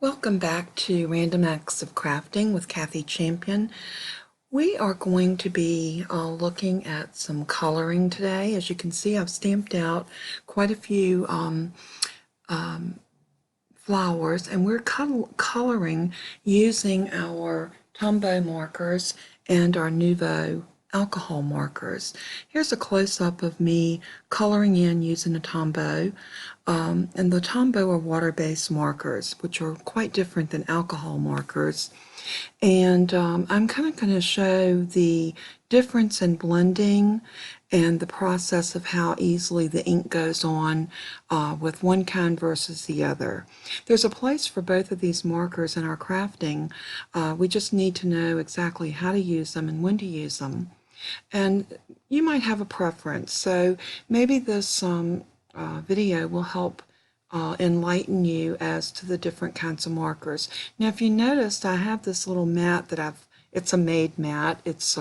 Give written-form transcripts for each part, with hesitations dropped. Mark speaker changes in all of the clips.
Speaker 1: Welcome back to Random Acts of Crafting with Kathy Champion. We are going to be looking at some coloring today. As you can see, I've stamped out quite a few flowers, and we're coloring using our Tombow markers and our Nuvo Alcohol markers. Here's a close-up of me coloring in using a Tombow. And the Tombow are water-based markers, which are quite different than alcohol markers. And I'm kind of going to show the difference in blending and the process of how easily the ink goes on with one kind versus the other. There's a place for both of these markers in our crafting. We just need to know exactly how to use them and when to use them. And you might have a preference, so maybe this video will help enlighten you as to the different kinds of markers. Now, if you noticed, I have this little mat that it's a made mat. It's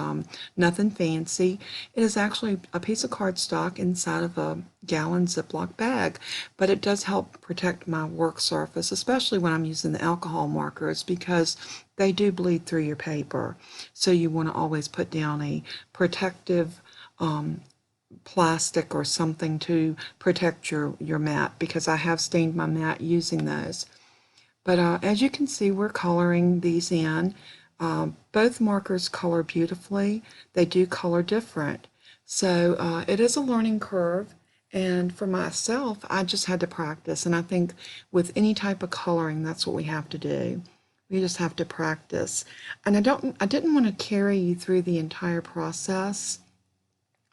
Speaker 1: nothing fancy. It is actually a piece of cardstock inside of a gallon Ziploc bag, but it does help protect my work surface, especially when I'm using the alcohol markers, because they do bleed through your paper. So you want to always put down a protective plastic or something to protect your mat, because I have stained my mat using those. But as you can see, we're coloring these in. Both markers color beautifully. They do color different. So it is a learning curve, and for myself, I just had to practice. And I think with any type of coloring, that's what we have to do. We just have to practice. And I didn't want to carry you through the entire process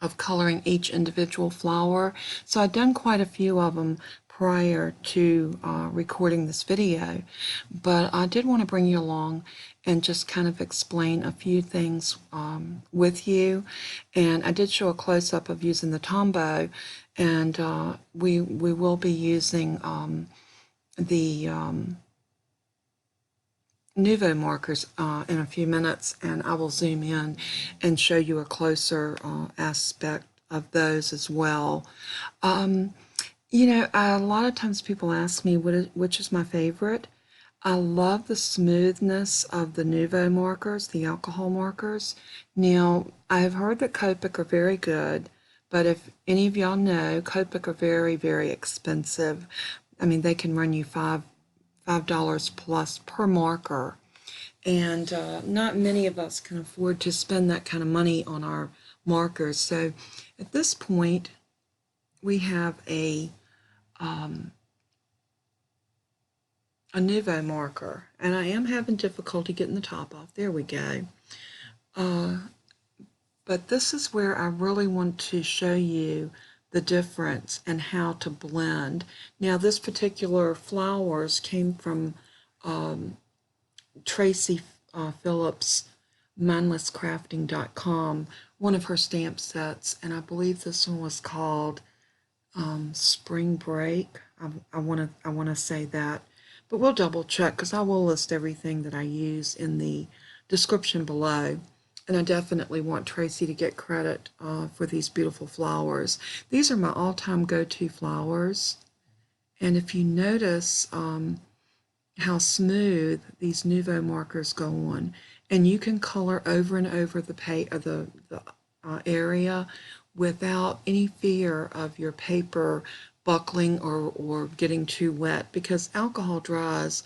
Speaker 1: of coloring each individual flower, so I'd done quite a few of them prior to recording this video, but I did want to bring you along and just kind of explain a few things with you. And I did show a close-up of using the Tombow, and we will be using the Nuvo markers in a few minutes, and I will zoom in and show you a closer aspect of those as well. You know, a lot of times people ask me which is my favorite. I love the smoothness of the Nuvo markers, the alcohol markers. Now, I've heard that Copic are very good, but if any of y'all know, Copic are very, very expensive. I mean, they can run you $5 plus per marker, and not many of us can afford to spend that kind of money on our markers. So at this point, we have a Nuvo marker, and I am having difficulty getting the top off. There we go. But this is where I really want to show you the difference and how to blend. Now, this particular flowers came from Tracy Phillips, mindlesscrafting.com, one of her stamp sets, and I believe this one was called Spring Break. I want to say that, but we'll double check, because I will list everything that I use in the description below. And I definitely want Tracy to get credit for these beautiful flowers. These are my all-time go-to flowers. And if you notice how smooth these Nuvo markers go on, and you can color over and over the area without any fear of your paper buckling or getting too wet, because alcohol dries.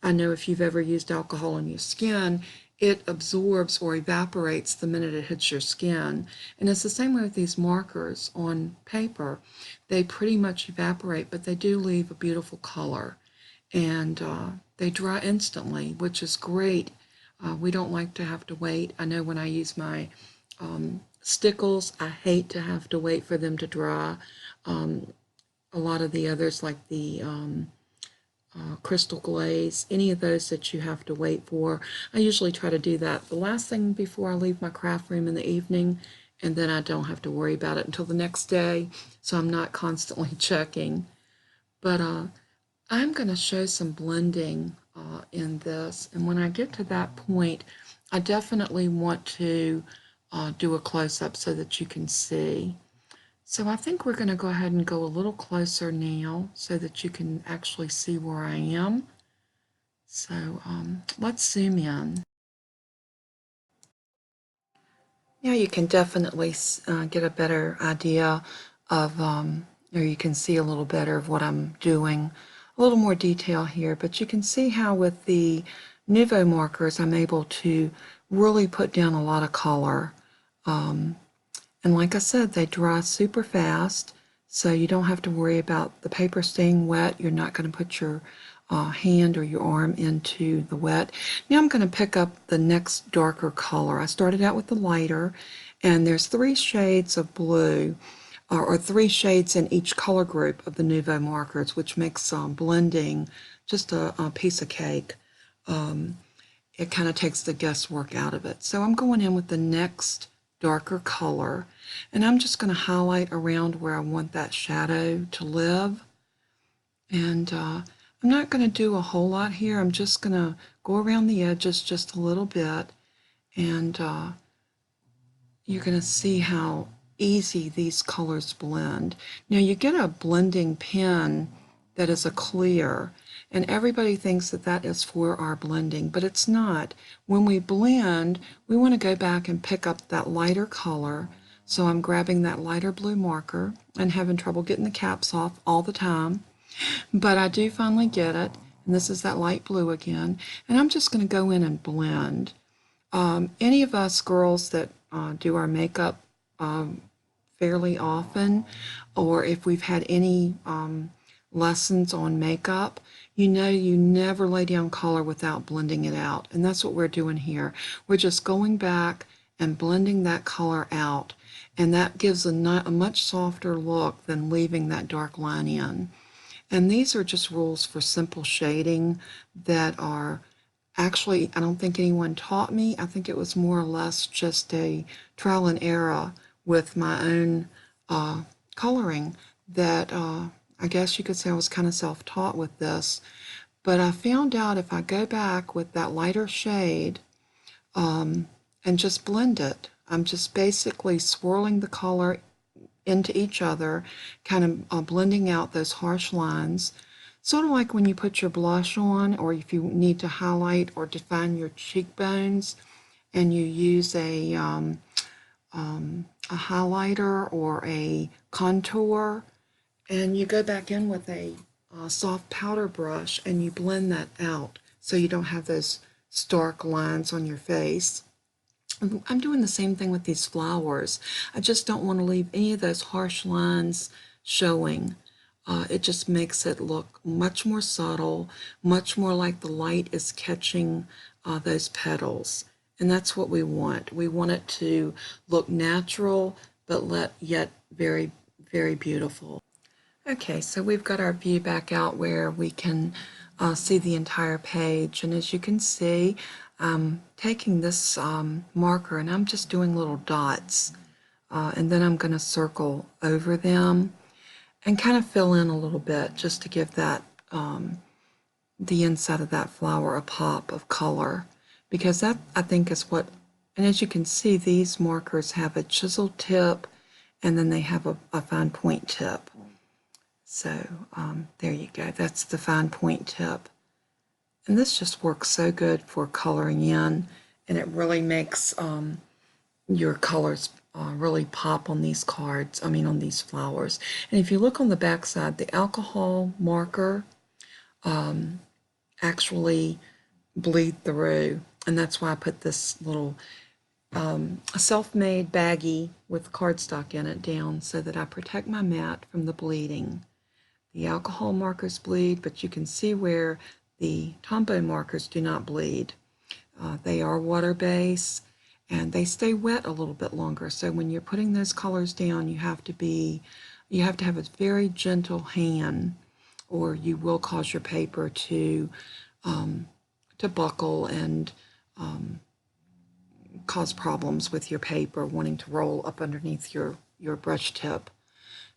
Speaker 1: I know if you've ever used alcohol on your skin, it absorbs or evaporates the minute it hits your skin. And it's the same way with these markers on paper. They pretty much evaporate, but they do leave a beautiful color. And they dry instantly, which is great. We don't like to have to wait. I know when I use my stickles, I hate to have to wait for them to dry. A lot of the others, like the crystal glaze, any of those that you have to wait for, I usually try to do that the last thing before I leave my craft room in the evening, and then I don't have to worry about it until the next day, so I'm not constantly checking. But I'm going to show some blending in this, and when I get to that point, I definitely want to do a close-up so that you can see. So I think we're going to go ahead and go a little closer now so that you can actually see where I am. So let's zoom in. Now you can definitely get a better idea of, or you can see a little better of what I'm doing. A little more detail here, but you can see how with the Nuvo markers I'm able to really put down a lot of color. And like I said, they dry super fast, so you don't have to worry about the paper staying wet. You're not going to put your hand or your arm into the wet. Now I'm going to pick up the next darker color. I started out with the lighter, and there's 3 shades of blue, or 3 shades in each color group of the Nuvo markers, which makes blending just a piece of cake. It kind of takes the guesswork out of it. So I'm going in with the next darker color, and I'm just going to highlight around where I want that shadow to live. And I'm not going to do a whole lot here. I'm just going to go around the edges just a little bit, and you're going to see how easy these colors blend. Now you get a blending pen that is a clear, and everybody thinks that that is for our blending, but it's not. When we blend, we want to go back and pick up that lighter color. So I'm grabbing that lighter blue marker and having trouble getting the caps off all the time, but I do finally get it, and this is that light blue again, and I'm just going to go in and blend. Any of us girls that do our makeup fairly often, or if we've had any lessons on makeup, you know you never lay down color without blending it out. And that's what we're doing here. We're just going back and blending that color out. And that gives a much softer look than leaving that dark line in. And these are just rules for simple shading that are actually, I don't think anyone taught me. I think it was more or less just a trial and error with my own coloring that I guess you could say I was kind of self-taught with this. But I found out if I go back with that lighter shade and just blend it, I'm just basically swirling the color into each other, kind of blending out those harsh lines. Sort of like when you put your blush on, or if you need to highlight or define your cheekbones, and you use a highlighter or a contour, and you go back in with a soft powder brush and you blend that out so you don't have those stark lines on your face. I'm doing the same thing with these flowers. I just don't want to leave any of those harsh lines showing. It just makes it look much more subtle, much more like the light is catching those petals. And that's what we want. We want it to look natural, but yet very, very beautiful. Okay, so we've got our view back out where we can see the entire page. And as you can see, I'm taking this marker and I'm just doing little dots. And then I'm going to circle over them and kind of fill in a little bit just to give that the inside of that flower a pop of color. Because that, I think, is what, and as you can see, these markers have a chisel tip and then they have a fine point tip. So there you go, that's the fine point tip. And this just works so good for coloring in, and it really makes your colors really pop on these cards, on these flowers. And if you look on the back side, the alcohol marker actually bleed through, and that's why I put this little self-made baggie with cardstock in it down so that I protect my mat from the bleeding. The alcohol markers bleed, but you can see where the Tombow markers do not bleed. They are water-based, and they stay wet a little bit longer. So when you're putting those colors down, you have to have a very gentle hand, or you will cause your paper to buckle and cause problems with your paper wanting to roll up underneath your brush tip.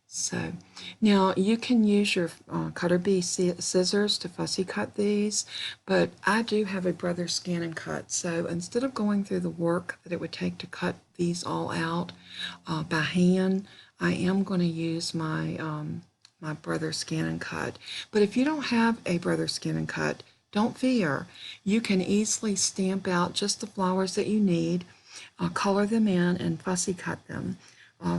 Speaker 1: So now you can use your cutter bee scissors to fussy cut these, but I do have a brother scan and cut. So instead of going through the work that it would take to cut these all out by hand, I am going to use my my brother scan and cut. But if you don't have a brother scan and cut, Don't fear. You can easily stamp out just the flowers that you need, color them in, and fussy cut them.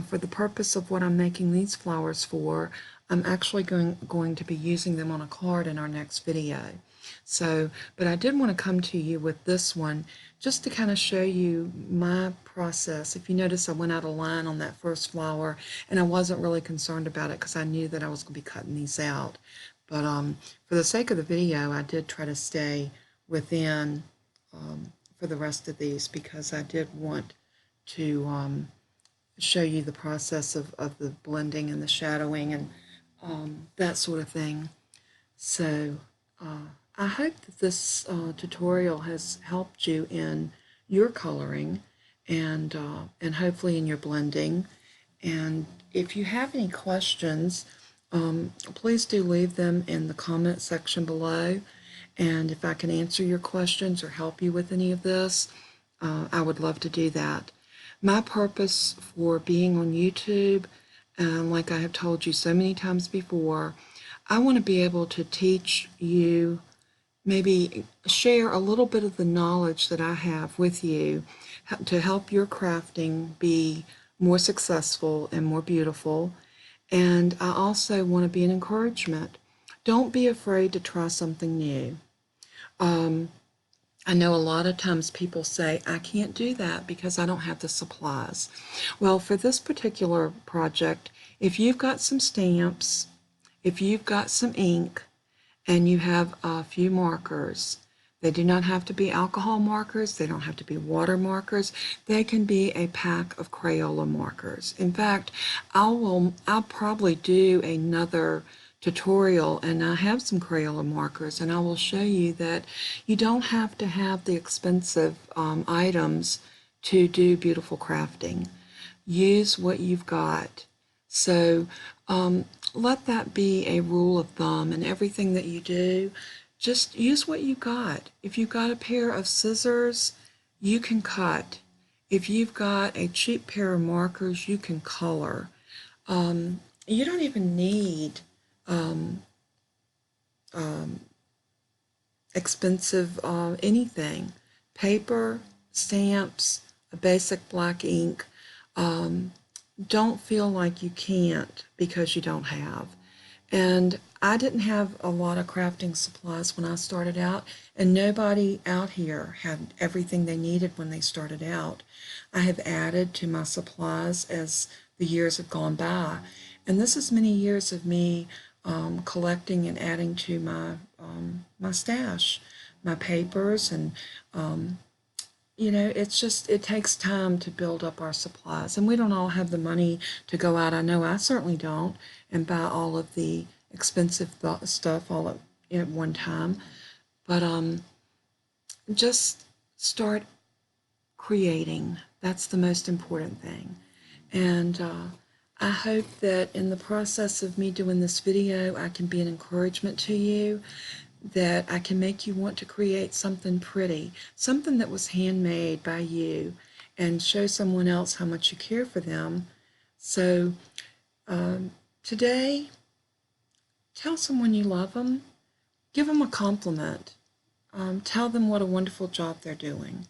Speaker 1: For the purpose of what I'm making these flowers for, I'm actually going to be using them on a card in our next video. So, but I did want to come to you with this one just to kind of show you my process. If you notice, I went out of line on that first flower, and I wasn't really concerned about it because I knew that I was going to be cutting these out. But for the sake of the video, I did try to stay within for the rest of these because I did want to show you the process of the blending and the shadowing and that sort of thing. So I hope that this tutorial has helped you in your coloring and hopefully in your blending. And if you have any questions, please do leave them in the comment section below. And if I can answer your questions or help you with any of this, I would love to do that. My purpose for being on YouTube, like I have told you so many times before, I want to be able to teach you, maybe share a little bit of the knowledge that I have with you to help your crafting be more successful and more beautiful. And I also want to be an encouragement. Don't be afraid to try something new. I know a lot of times people say, I can't do that because I don't have the supplies. Well, for this particular project, if you've got some stamps, if you've got some ink, and you have a few markers, they do not have to be alcohol markers, they don't have to be water markers, they can be a pack of Crayola markers. In fact, I'll probably do another tutorial, and I have some Crayola markers, and I will show you that you don't have to have the expensive items to do beautiful crafting. Use what you've got. So let that be a rule of thumb in everything that you do. Just use what you got. If you've got a pair of scissors, you can cut. If you've got a cheap pair of markers, you can color. You don't even need expensive anything. Paper, stamps, a basic black ink. Don't feel like you can't because you don't have. And I didn't have a lot of crafting supplies when I started out, and nobody out here had everything they needed when they started out. I have added to my supplies as the years have gone by, and this is many years of me collecting and adding to my stash, my papers, and you know, it's just, it takes time to build up our supplies, and we don't all have the money to go out. I know I certainly don't, and buy all of the expensive stuff all at one time. But just start creating. That's the most important thing. And I hope that in the process of me doing this video, I can be an encouragement to you, that I can make you want to create something pretty, something that was handmade by you, and show someone else how much you care for them. So today, tell someone you love them, give them a compliment, tell them what a wonderful job they're doing,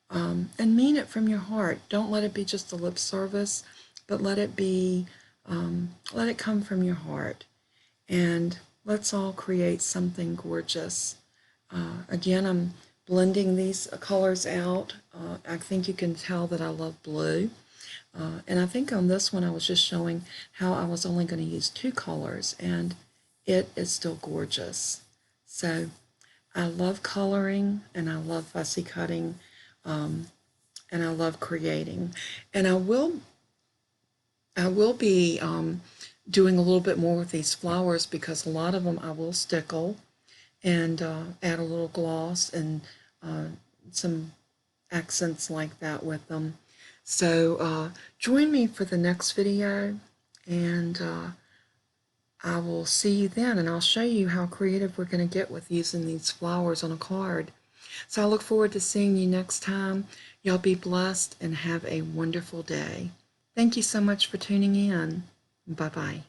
Speaker 1: and mean it from your heart. Don't let it be just a lip service, but let it be, let it come from your heart. And let's all create something gorgeous. Again, I'm blending these colors out. I think you can tell that I love blue. And I think on this one I was just showing how I was only going to use 2 colors, and it is still gorgeous. So I love coloring, and I love fussy cutting, and I love creating. And I will be doing a little bit more with these flowers, because a lot of them I will stickle and add a little gloss and some accents like that with them. So join me for the next video, and I will see you then, and I'll show you how creative we're going to get with using these flowers on a card. So I look forward to seeing you next time. Y'all be blessed and have a wonderful day. Thank you so much for tuning in. Bye-bye.